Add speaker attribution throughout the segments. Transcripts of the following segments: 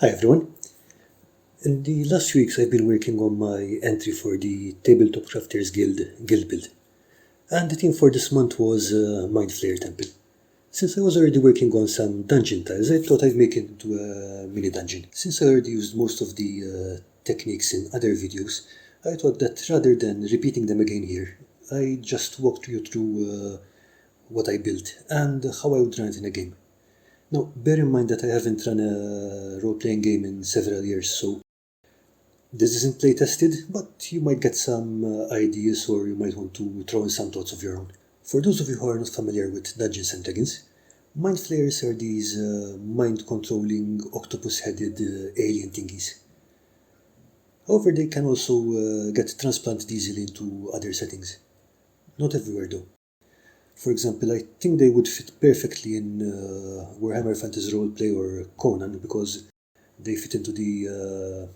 Speaker 1: Hi everyone. In the last few weeks I've been working on my entry for the Tabletop Crafters guild build. And the theme for this month was Mind Flayer Temple. Since I was already working on some dungeon tiles, I thought I'd make it into a mini dungeon. Since I already used most of the techniques in other videos, I thought that rather than repeating them again here, I just walked you through what I built and how I would run it in a game. Now, bear in mind that I haven't run a role-playing game in several years, so this isn't play tested, but you might get some ideas or you might want to throw in some thoughts of your own. For those of you who are not familiar with Dungeons and Dragons, mind flayers are these mind controlling, octopus headed alien thingies. However, they can also get transplanted easily into other settings. Not everywhere though. For example, I think they would fit perfectly in Warhammer Fantasy Roleplay or Conan because they fit into the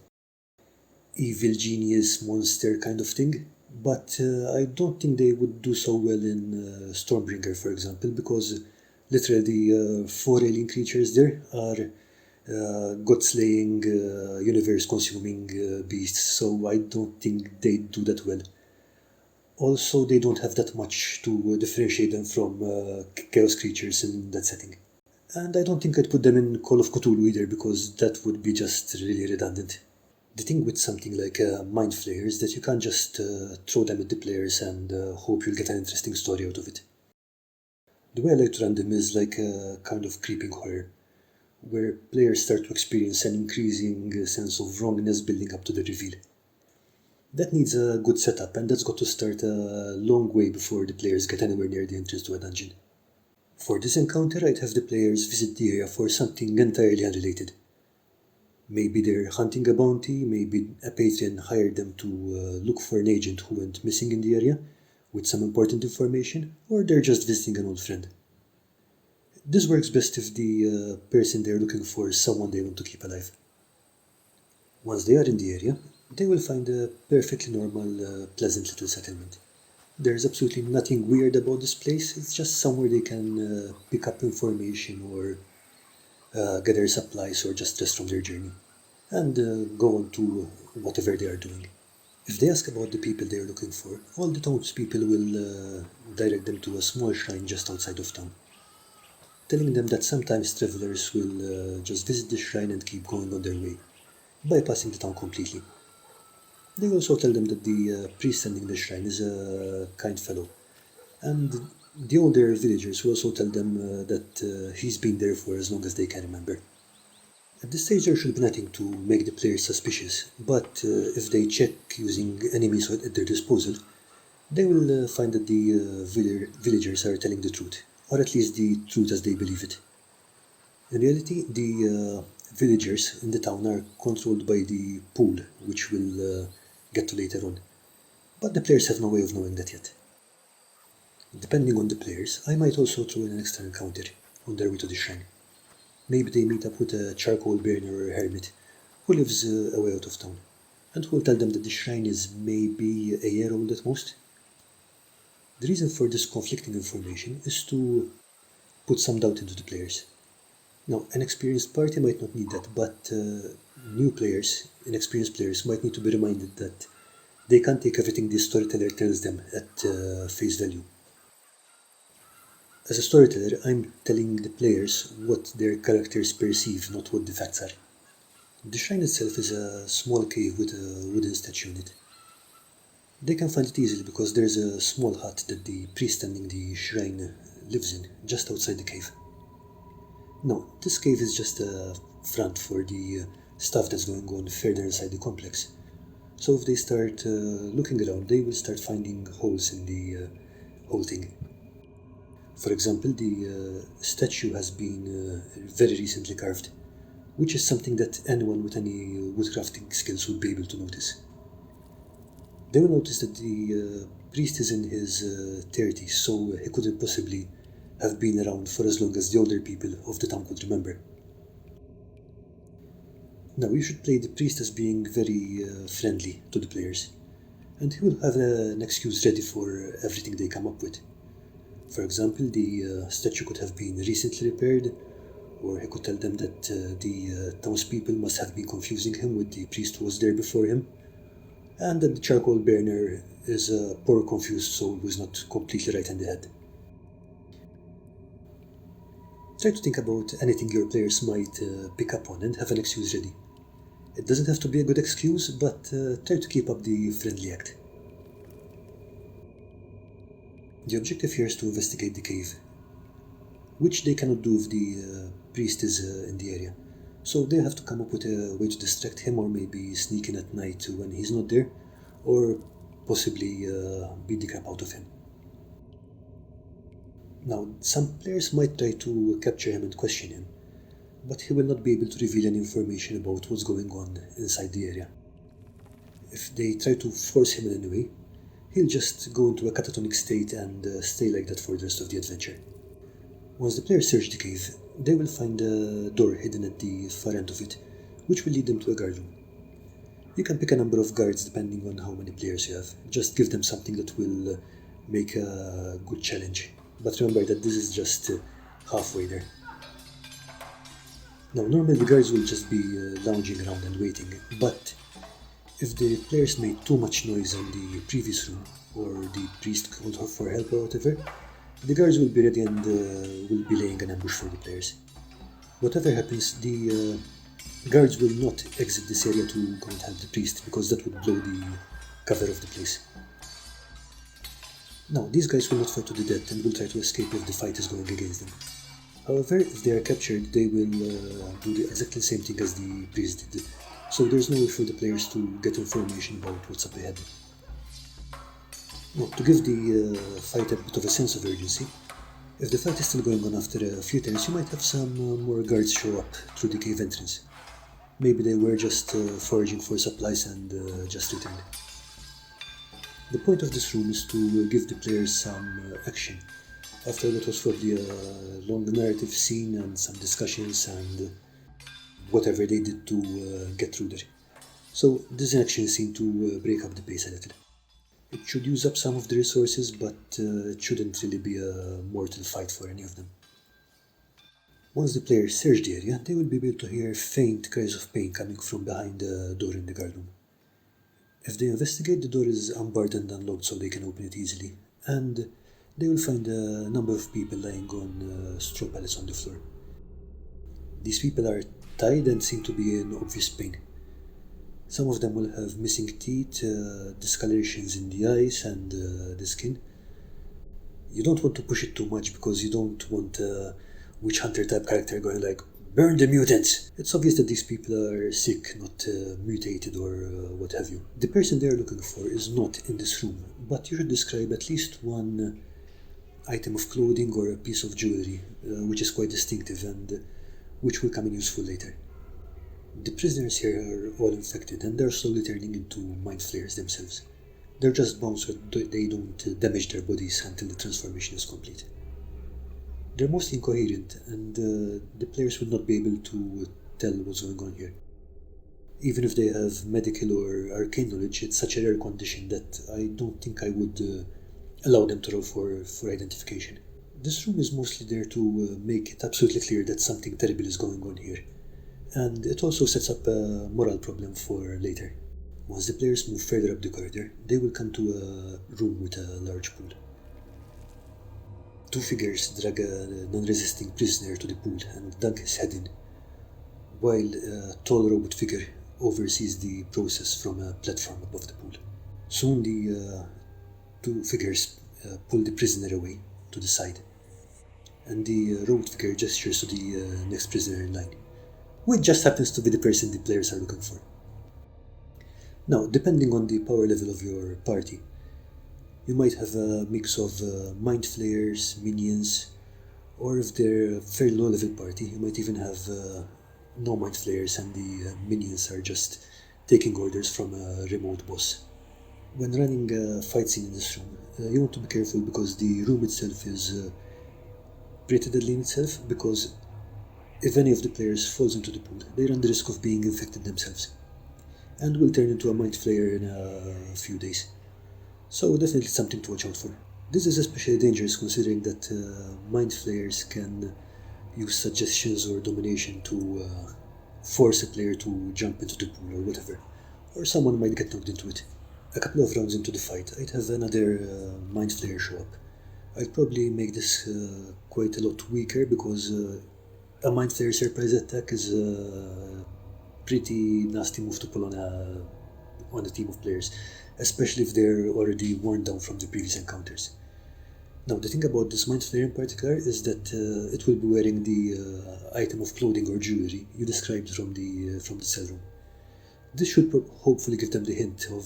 Speaker 1: evil genius monster kind of thing. But I don't think they would do so well in Stormbringer, for example, because literally four alien creatures there are god-slaying, universe-consuming beasts, so I don't think they do that well. Also, they don't have that much to differentiate them from chaos creatures in that setting. And I don't think I'd put them in Call of Cthulhu either, because that would be just really redundant. The thing with something like Mind Flayer is that you can't just throw them at the players and hope you'll get an interesting story out of it. The way I like to run them is like a kind of creeping horror, where players start to experience an increasing sense of wrongness building up to the reveal. That needs a good setup, and that's got to start a long way before the players get anywhere near the entrance to a dungeon. For this encounter, I'd have the players visit the area for something entirely unrelated. Maybe they're hunting a bounty, maybe a patron hired them to look for an agent who went missing in the area with some important information, or they're just visiting an old friend. This works best if the person they're looking for is someone they want to keep alive. Once they are in the area, they will find a perfectly normal, pleasant little settlement. There's absolutely nothing weird about this place, it's just somewhere they can pick up information or gather supplies or just rest from their journey, and go on to whatever they are doing. If they ask about the people they are looking for, all the townspeople will direct them to a small shrine just outside of town, telling them that sometimes travelers will just visit the shrine and keep going on their way, bypassing the town completely. They also tell them that the priest tending the shrine is a kind fellow, and the older villagers will also tell them that he's been there for as long as they can remember. At this stage there should be nothing to make the players suspicious, but if they check using enemies at their disposal, they will find that the villagers are telling the truth, or at least the truth as they believe it. In reality, the villagers in the town are controlled by the pool, which we'll get to later on, but the players have no way of knowing that yet. Depending on the players, I might also throw in an extra encounter on their way to the shrine. Maybe they meet up with a charcoal burner or a hermit who lives away out of town, and who will tell them that the shrine is maybe a year old at most. The reason for this conflicting information is to put some doubt into the players. Now, an experienced party might not need that, but new players, inexperienced players, might need to be reminded that they can't take everything the storyteller tells them at face value. As a storyteller, I'm telling the players what their characters perceive, not what the facts are. The shrine itself is a small cave with a wooden statue in it. They can find it easily because there's a small hut that the priest tending the shrine lives in, just outside the cave. No, this cave is just a front for the stuff that's going on further inside the complex. So if they start looking around, they will start finding holes in the whole thing. For example, the statue has been very recently carved, which is something that anyone with any woodcrafting skills would be able to notice. They will notice that the priest is in his 30s, so he couldn't possibly have been around for as long as the older people of the town could remember. Now, you should play the priest as being very friendly to the players, and he will have an excuse ready for everything they come up with. For example, the statue could have been recently repaired, Or he could tell them that the townspeople must have been confusing him with the priest who was there before him, and that the charcoal burner is a poor confused soul who is not completely right in the head. Try to think about anything your players might pick up on and have an excuse ready. It doesn't have to be a good excuse, but try to keep up the friendly act. The objective here is to investigate the cave, which they cannot do if the priest is in the area. So they have to come up with a way to distract him, or maybe sneak in at night when he's not there, or possibly beat the crap out of him. Now, some players might try to capture him and question him, but he will not be able to reveal any information about what's going on inside the area. If they try to force him in any way, he'll just go into a catatonic state and stay like that for the rest of the adventure. Once the players search the cave, they will find a door hidden at the far end of it, which will lead them to a guardroom. You can pick a number of guards depending on how many players you have. Just give them something that will make a good challenge. But remember that this is just halfway there. Now, normally the guards will just be lounging around and waiting, but if the players made too much noise in the previous room, or the priest called for help or whatever, the guards will be ready and will be laying an ambush for the players. Whatever happens, the guards will not exit this area to go and help the priest, because that would blow the cover of the place. Now, these guys will not fight to the death and will try to escape if the fight is going against them. However, if they are captured, they will do the exactly same thing as the priest did, so there's no way for the players to get information about what's up ahead. Now, to give the fight a bit of a sense of urgency, if the fight is still going on after a few turns, you might have some more guards show up through the cave entrance. Maybe they were just foraging for supplies and just returned. The point of this room is to give the players some action, after what was probably a long narrative scene and some discussions and whatever they did to get through there. So this action scene to break up the pace a little. It should use up some of the resources, but it shouldn't really be a mortal fight for any of them. Once the players search the area, they will be able to hear faint cries of pain coming from behind the door in the guardroom. If they investigate, the door is unbarred and unlocked so they can open it easily, and they will find a number of people lying on straw pallets on the floor. These people are tied and seem to be in obvious pain. Some of them will have missing teeth, discolorations in the eyes and the skin. You don't want to push it too much because you don't want a witch hunter type character going like, "Burn the mutants!" It's obvious that these people are sick, not mutated or what have you. The person they're looking for is not in this room, but you should describe at least one item of clothing or a piece of jewelry, which is quite distinctive and which will come in useful later. The prisoners here are all infected and they're slowly turning into mind flayers themselves. They're just bound so they don't damage their bodies until the transformation is complete. They're mostly incoherent and the players will not be able to tell what's going on here. Even if they have medical or arcane knowledge, it's such a rare condition that I don't think I would allow them to roll for identification. This room is mostly there to make it absolutely clear that something terrible is going on here, and it also sets up a moral problem for later. Once the players move further up the corridor, they will come to a room with a large pool. Two figures drag a non-resisting prisoner to the pool and dunk his head in, while a tall robot figure oversees the process from a platform above the pool. Soon the two figures pull the prisoner away to the side, and the robot figure gestures to the next prisoner in line, which just happens to be the person the players are looking for. Now, depending on the power level of your party, you might have a mix of mind flayers, minions, or if they're a fairly low level party, you might even have no mind flayers and the minions are just taking orders from a remote boss. When running a fight scene in this room, you want to be careful because the room itself is pretty deadly in itself, because if any of the players falls into the pool, they run the risk of being infected themselves and will turn into a mind flayer in a few days. So definitely something to watch out for. This is especially dangerous considering that mind flayers can use suggestions or domination to force a player to jump into the pool or whatever, or someone might get knocked into it. A couple of rounds into the fight, I'd have another Mind Flayer show up. I'd probably make this quite a lot weaker because a Mind Flayer surprise attack is a pretty nasty move to pull on a team of players, especially if they're already worn down from the previous encounters. Now, the thing about this Mind Flayer in particular is that it will be wearing the item of clothing or jewelry you described from the cell room. This should hopefully give them the hint of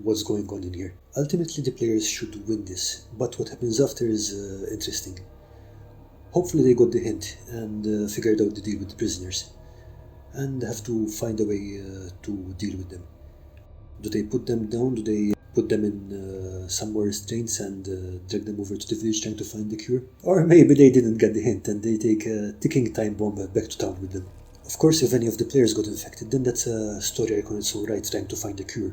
Speaker 1: what's going on in here. Ultimately, the players should win this, but what happens after is interesting. Hopefully they got the hint and figured out the deal with the prisoners, and have to find a way to deal with them. Do they put them down? Do they put them in some more restraints and drag them over to the village trying to find the cure? Or maybe they didn't get the hint and they take a ticking time bomb back to town with them. Of course, if any of the players got infected, then that's a story arc on its own right, trying to find a cure.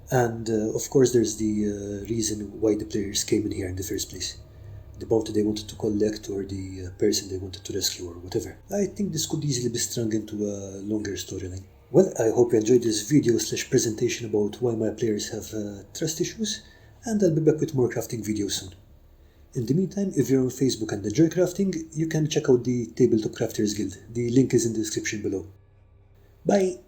Speaker 1: And of course there's the reason why the players came in here in the first place. The bounty they wanted to collect or the person they wanted to rescue or whatever. I think this could easily be strung into a longer storyline. Well, I hope you enjoyed this video/presentation about why my players have trust issues, and I'll be back with more crafting videos soon. In the meantime, if you're on Facebook and enjoy crafting, you can check out the Tabletop Crafters Guild. The link is in the description below. Bye!